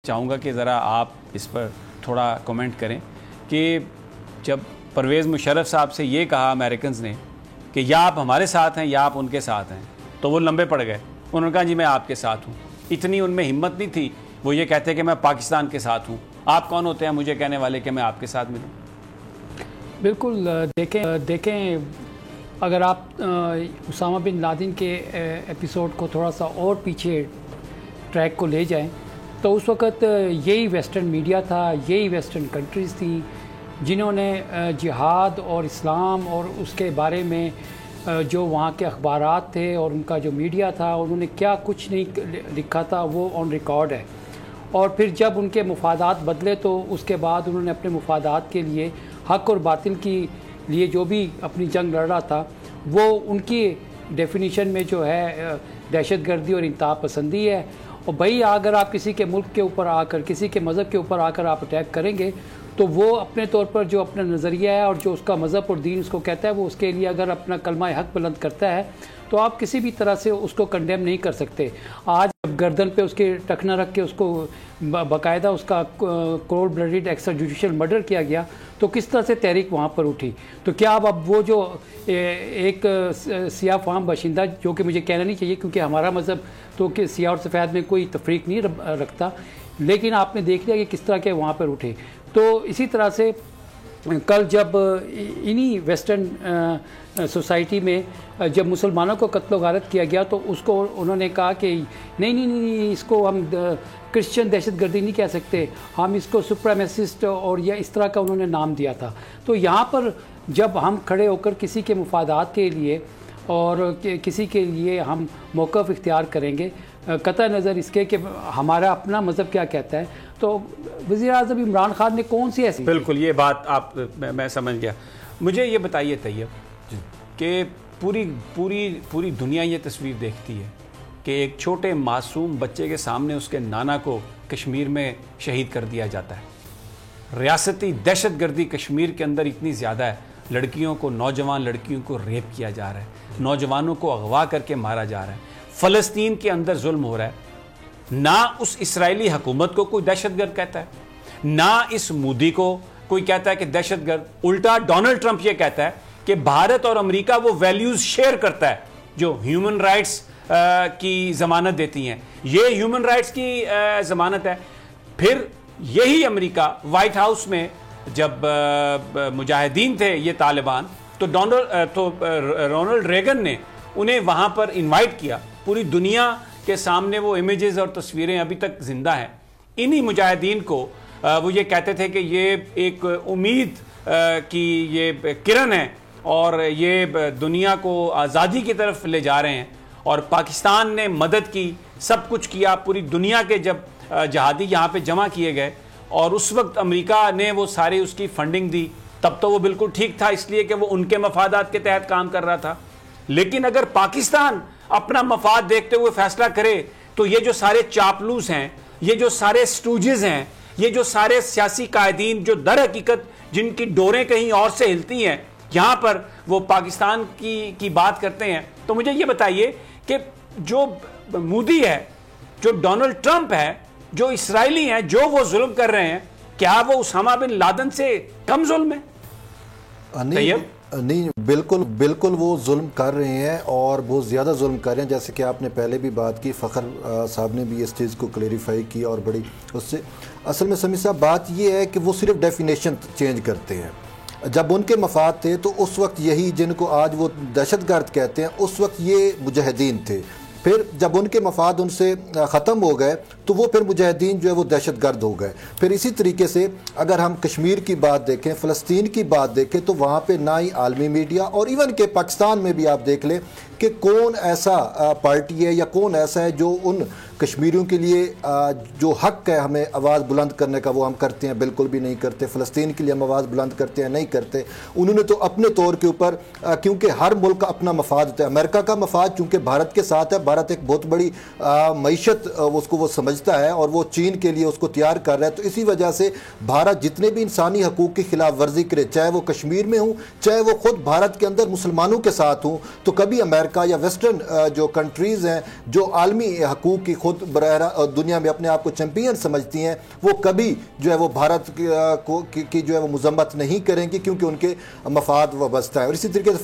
چاہوں گا کہ ذرا آپ اس پر تھوڑا کومنٹ کریں کہ جب پرویز مشرف صاحب سے یہ کہا امریکنز نے کہ یا آپ ہمارے ساتھ ہیں یا آپ ان کے ساتھ ہیں، تو وہ لمبے پڑ گئے. انہوں نے کہا جی میں آپ کے ساتھ ہوں. اتنی ان میں ہمت نہیں تھی وہ یہ کہتے کہ میں پاکستان کے ساتھ ہوں. آپ کون ہوتے ہیں مجھے کہنے والے کہ میں آپ کے ساتھ ملوں؟ بالکل دیکھیں اگر آپ اسامہ بن لادن کے ایپیسوڈ کو تھوڑا سا اور پیچھے ٹریک کو لے جائیں تو اس وقت یہی ویسٹرن میڈیا تھا، یہی ویسٹرن کنٹریز تھیں جنہوں نے جہاد اور اسلام اور اس کے بارے میں جو وہاں کے اخبارات تھے اور ان کا جو میڈیا تھا انہوں نے کیا کچھ نہیں لکھا تھا وہ آن ریکارڈ ہے. اور پھر جب ان کے مفادات بدلے تو اس کے بعد انہوں نے اپنے مفادات کے لیے حق اور باطل کی لیے جو بھی اپنی جنگ لڑ رہا تھا وہ ان کی ڈیفینیشن میں جو ہے دہشت گردی اور انتہا پسندی ہے. اور بھائی اگر آپ کسی کے ملک کے اوپر آ کر کسی کے مذہب کے اوپر آ کر آپ اٹیک کریں گے تو وہ اپنے طور پر جو اپنا نظریہ ہے اور جو اس کا مذہب اور دین اس کو کہتا ہے وہ اس کے لیے اگر اپنا کلمہ حق بلند کرتا ہے تو آپ کسی بھی طرح سے اس کو کنڈیم نہیں کر سکتے. آج گردن پہ اس کے ٹخنا رکھ کے اس کو باقاعدہ اس کا cold blooded extra judicial murder کیا گیا تو کس طرح سے تحریک وہاں پر اٹھی. تو کیا اب وہ جو ایک سیاہ فام باشندہ جو کہ مجھے کہنا نہیں چاہیے کیونکہ ہمارا مذہب تو کہ سیاہ اور سفید میں کوئی تفریق نہیں رکھتا، لیکن آپ نے دیکھ لیا کہ کس طرح کے وہاں پر اٹھے. تو اسی طرح سے کل جب انہی ویسٹرن سوسائٹی میں جب مسلمانوں کو قتل و غارت کیا گیا تو اس کو انہوں نے کہا کہ نہیں اس کو ہم کرسچن دہشت گردی نہیں کہہ سکتے، ہم اس کو سپریمیسسٹ اور یا اس طرح کا انہوں نے نام دیا تھا. تو یہاں پر جب ہم کھڑے ہو کر کسی کے مفادات کے لیے اور کسی کے لیے ہم موقف اختیار کریں گے قطع نظر اس کے کہ ہمارا اپنا مذہب کیا کہتا ہے، تو وزیر اعظم عمران خان نے کون سی ایسی بالکل یہ بات آپ میں سمجھ گیا. مجھے یہ بتائیے طیب کہ پوری دنیا یہ تصویر دیکھتی ہے کہ ایک چھوٹے معصوم بچے کے سامنے اس کے نانا کو کشمیر میں شہید کر دیا جاتا ہے. ریاستی دہشت گردی کشمیر کے اندر اتنی زیادہ ہے، لڑکیوں کو نوجوان لڑکیوں کو ریپ کیا جا رہا ہے، نوجوانوں کو اغوا کر کے مارا جا رہا ہے، فلسطین کے اندر ظلم ہو رہا ہے. نہ اس اسرائیلی حکومت کو کوئی دہشت گرد کہتا ہے، نہ اس مودی کو کوئی کہتا ہے کہ دہشت گرد. الٹا ڈونلڈ ٹرمپ یہ کہتا ہے کہ بھارت اور امریکہ وہ ویلیوز شیئر کرتا ہے جو ہیومن رائٹس کی ضمانت دیتی ہیں. یہ ہیومن رائٹس کی ضمانت ہے. پھر یہی امریکہ وائٹ ہاؤس میں جب مجاہدین تھے یہ طالبان تو رونلڈ ریگن نے انہیں وہاں پر انوائٹ کیا. پوری دنیا کے سامنے وہ امیجز اور تصویریں ابھی تک زندہ ہیں. انہی مجاہدین کو وہ یہ کہتے تھے کہ یہ ایک امید کی یہ کرن ہے اور یہ دنیا کو آزادی کی طرف لے جا رہے ہیں. اور پاکستان نے مدد کی، سب کچھ کیا. پوری دنیا کے جب جہادی یہاں پہ جمع کیے گئے اور اس وقت امریکہ نے وہ ساری اس کی فنڈنگ دی، تب تو وہ بالکل ٹھیک تھا اس لیے کہ وہ ان کے مفادات کے تحت کام کر رہا تھا. لیکن اگر پاکستان اپنا مفاد دیکھتے ہوئے فیصلہ کرے تو یہ جو سارے چاپلوس ہیں، یہ جو سارے سٹوجز ہیں، یہ جو سارے سیاسی قائدین جو در حقیقت جن کی ڈوریں کہیں اور سے ہلتی ہیں یہاں پر وہ پاکستان کی بات کرتے ہیں. تو مجھے یہ بتائیے کہ جو مودی ہے، جو ڈونلڈ ٹرمپ ہے، جو اسرائیلی ہیں، جو وہ ظلم کر رہے ہیں، کیا وہ اسامہ بن لادن سے کم ظلم ہے؟ نہیں بالکل وہ ظلم کر رہے ہیں اور بہت زیادہ ظلم کر رہے ہیں. جیسے کہ آپ نے پہلے بھی بات کی، فخر صاحب نے بھی اس چیز کو کلیریفائی کی اور بڑی اس سے اصل میں سمیع صاحب بات یہ ہے کہ وہ صرف ڈیفینیشن چینج کرتے ہیں. جب ان کے مفاد تھے تو اس وقت یہی جن کو آج وہ دہشت گرد کہتے ہیں اس وقت یہ مجاہدین تھے. پھر جب ان کے مفاد ان سے ختم ہو گئے تو وہ پھر مجاہدین جو ہے وہ دہشت گرد ہو گئے. پھر اسی طریقے سے اگر ہم کشمیر کی بات دیکھیں، فلسطین کی بات دیکھیں تو وہاں پہ نہ ہی عالمی میڈیا اور ایون کہ پاکستان میں بھی آپ دیکھ لیں کہ کون ایسا پارٹی ہے یا کون ایسا ہے جو ان کشمیریوں کے لیے جو حق ہے ہمیں آواز بلند کرنے کا وہ ہم کرتے ہیں، بالکل بھی نہیں کرتے. فلسطین کے لیے ہم آواز بلند کرتے ہیں، نہیں کرتے. انہوں نے تو اپنے طور کے اوپر کیونکہ ہر ملک کا اپنا مفاد ہوتا ہے. امریکہ کا مفاد چونکہ بھارت کے ساتھ ہے، بھارت ایک بہت بڑی معیشت اس کو وہ سمجھ سمجھتا ہے اور وہ چین کے لیے اس کو تیار کر رہا ہے. تو اسی وجہ سے بھارت جتنے بھی انسانی حقوق کی خلاف ورزی کرے, چاہے وہ کشمیر میں ہوں, چاہے وہ خود بھارت کے اندر مسلمانوں کے ساتھ ہوں, تو کبھی امریکہ یا ویسٹرن جو کنٹریز ہیں جو عالمی حقوق کی خود دنیا میں اپنے آپ کو چیمپئن سمجھتی ہیں, وہ کبھی جو ہے وہ بھارت کی جو ہے وہ مذمت نہیں کریں گی, کیونکہ ان کے مفاد وابستہ ہیں. اور اسی طریقے سے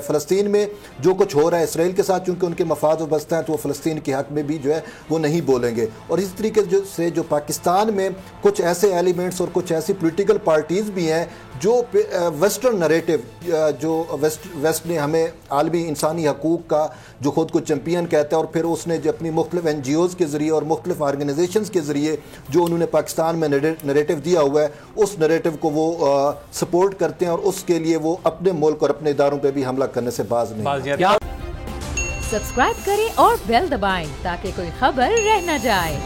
فلسطین میں جو کچھ ہو رہا ہے اسرائیل کے ساتھ, چونکہ ان کے مفاد وابستہ ہیں, تو وہ فلسطین کے حق میں بھی جو ہے وہ نہیں بولیں گے. اور اسی طریقے سے جو پاکستان میں کچھ ایسے ایلیمنٹس اور کچھ ایسی پولیٹیکل پارٹیز بھی ہیں جو ویسٹرن نریٹو, جو ویسٹ نے ہمیں عالمی انسانی حقوق کا جو خود کو چیمپئن کہتا ہے, اور پھر اس نے جو اپنی مختلف NGOs کے ذریعے اور مختلف آرگنائزیشنز کے ذریعے جو انہوں نے پاکستان میں نریٹو دیا ہوا ہے, اس نریٹو کو وہ سپورٹ کرتے ہیں, اور اس کے لیے وہ اپنے ملک اور اپنے اداروں پہ بھی حملہ کرنے سے باز نہیں. سبسکرائب کریں اور بیل دبائیں تاکہ کوئی خبر رہ نہ جائے.